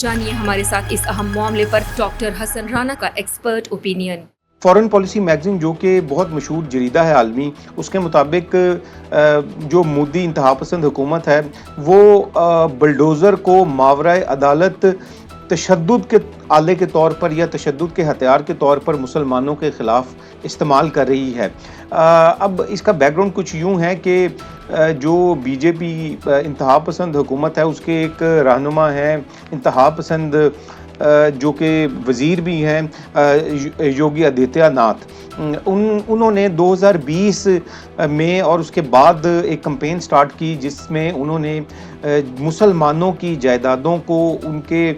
جانیے ہمارے ساتھ اس اہم معاملے پر ڈاکٹر حسن رانا کا expert opinion. Foreign policy magazine جو کہ بہت مشہور جریدہ ہے عالمی، اس کے مطابق جو مودی انتہا پسند حکومت ہے وہ بلڈوزر کو ماورائے عدالت تشدد کے آلے کے طور پر یا تشدد کے ہتھیار کے طور پر مسلمانوں کے خلاف استعمال کر رہی ہے۔ اب اس کا بیک گراؤنڈ کچھ یوں ہے کہ جو بی جے پی انتہا پسند حکومت ہے اس کے ایک رہنما ہیں انتہا پسند جو کہ وزیر بھی ہیں یوگی آدتیہ ناتھ، انہوں نے 2020 میں اور اس کے بعد ایک کمپین سٹارٹ کی جس میں انہوں نے مسلمانوں کی جائیدادوں کو، ان کے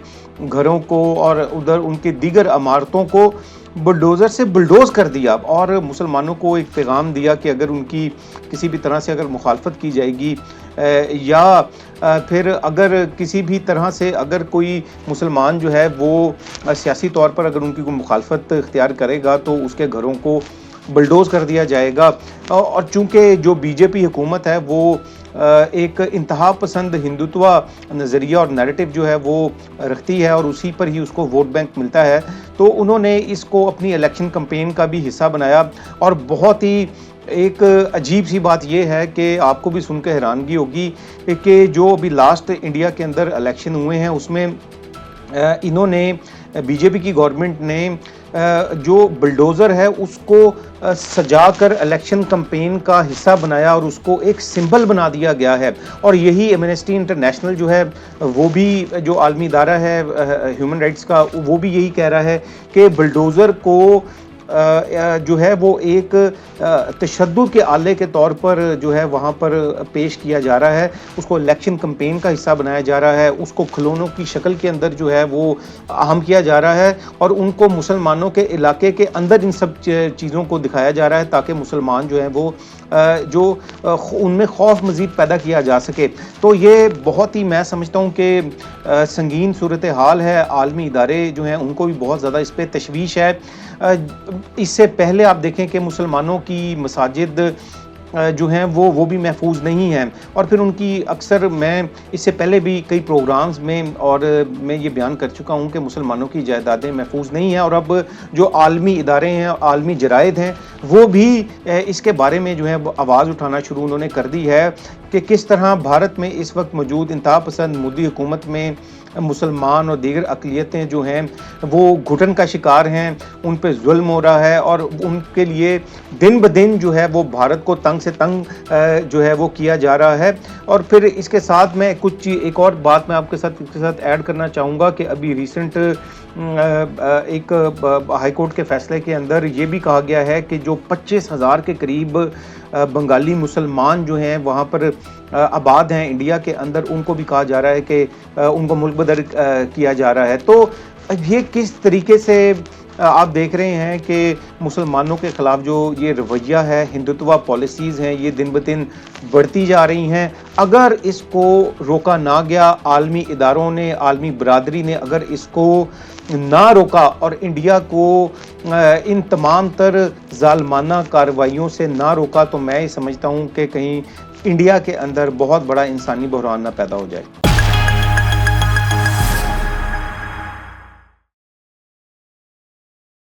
گھروں کو اور ادھر ان کے دیگر عمارتوں کو بلڈوزر سے بلڈوز کر دیا، اور مسلمانوں کو ایک پیغام دیا کہ اگر ان کی کسی بھی طرح سے اگر مخالفت کی جائے گی یا پھر اگر کسی بھی طرح سے اگر کوئی مسلمان جو ہے وہ سیاسی طور پر اگر ان کی کوئی مخالفت اختیار کرے گا تو اس کے گھروں کو بلڈوز کر دیا جائے گا۔ اور چونکہ جو بی جے پی حکومت ہے وہ ایک انتہا پسند ہندوتوا نظریہ اور نیریٹو جو ہے وہ رکھتی ہے اور اسی پر ہی اس کو ووٹ بینک ملتا ہے، تو انہوں نے اس کو اپنی الیکشن کمپین کا بھی حصہ بنایا۔ اور بہت ہی ایک عجیب سی بات یہ ہے کہ آپ کو بھی سن کے حیرانگی ہوگی کہ جو ابھی لاسٹ انڈیا کے اندر الیکشن ہوئے ہیں اس میں انہوں نے بی جے پی کی گورنمنٹ نے جو بلڈوزر ہے اس کو سجا کر الیکشن کمپین کا حصہ بنایا اور اس کو ایک سمبل بنا دیا گیا ہے۔ اور یہی ایمنسٹی انٹرنیشنل جو ہے وہ بھی جو عالمی ادارہ ہے ہیومن رائٹس کا، وہ بھی یہی کہہ رہا ہے کہ بلڈوزر کو جو ہے وہ ایک تشدد کے آلے کے طور پر جو ہے وہاں پر پیش کیا جا رہا ہے، اس کو الیکشن کمپین کا حصہ بنایا جا رہا ہے، اس کو کھلونوں کی شکل کے اندر جو ہے وہ اہم کیا جا رہا ہے اور ان کو مسلمانوں کے علاقے کے اندر ان سب چیزوں کو دکھایا جا رہا ہے تاکہ مسلمان جو ہیں وہ جو ان میں خوف مزید پیدا کیا جا سکے۔ تو یہ بہت ہی میں سمجھتا ہوں کہ سنگین صورتحال ہے، عالمی ادارے جو ہیں ان کو بھی بہت زیادہ اس پہ تشویش ہے۔ اس سے پہلے آپ دیکھیں کہ مسلمانوں کی مساجد جو ہیں وہ بھی محفوظ نہیں ہیں، اور پھر ان کی اکثر میں اس سے پہلے بھی کئی پروگرامز میں اور میں یہ بیان کر چکا ہوں کہ مسلمانوں کی جائیدادیں محفوظ نہیں ہیں، اور اب جو عالمی ادارے ہیں عالمی جرائد ہیں وہ بھی اس کے بارے میں جو ہے آواز اٹھانا شروع انہوں نے کر دی ہے کہ کس طرح بھارت میں اس وقت موجود انتہا پسند مودی حکومت میں مسلمان اور دیگر اقلیتیں جو ہیں وہ گھٹن کا شکار ہیں، ان پہ ظلم ہو رہا ہے اور ان کے لیے دن بدن جو ہے وہ بھارت کو تنگ سے تنگ جو ہے وہ کیا جا رہا ہے۔ اور پھر اس کے ساتھ میں ایک اور بات میں آپ کے ساتھ ایڈ کرنا چاہوں گا کہ ابھی ریسنٹ ایک ہائی کورٹ کے فیصلے کے اندر یہ بھی کہا گیا ہے کہ جو 25,000 کے قریب بنگالی مسلمان جو ہیں وہاں پر آباد ہیں انڈیا کے اندر، ان کو بھی کہا جا رہا ہے کہ ان کو ملک بدر کیا جا رہا ہے۔ تو یہ کس طریقے سے آپ دیکھ رہے ہیں کہ مسلمانوں کے خلاف جو یہ رویہ ہے، ہندوتوا پالیسیز ہیں، یہ دن بدن بڑھتی جا رہی ہیں۔ اگر اس کو روکا نہ گیا، عالمی اداروں نے، عالمی برادری نے اگر اس کو نہ روکا اور انڈیا کو ان تمام تر ظالمانہ کارروائیوں سے نہ روکا، تو میں یہ سمجھتا ہوں کہ کہیں انڈیا کے اندر بہت بڑا انسانی بحران نہ پیدا ہو جائے۔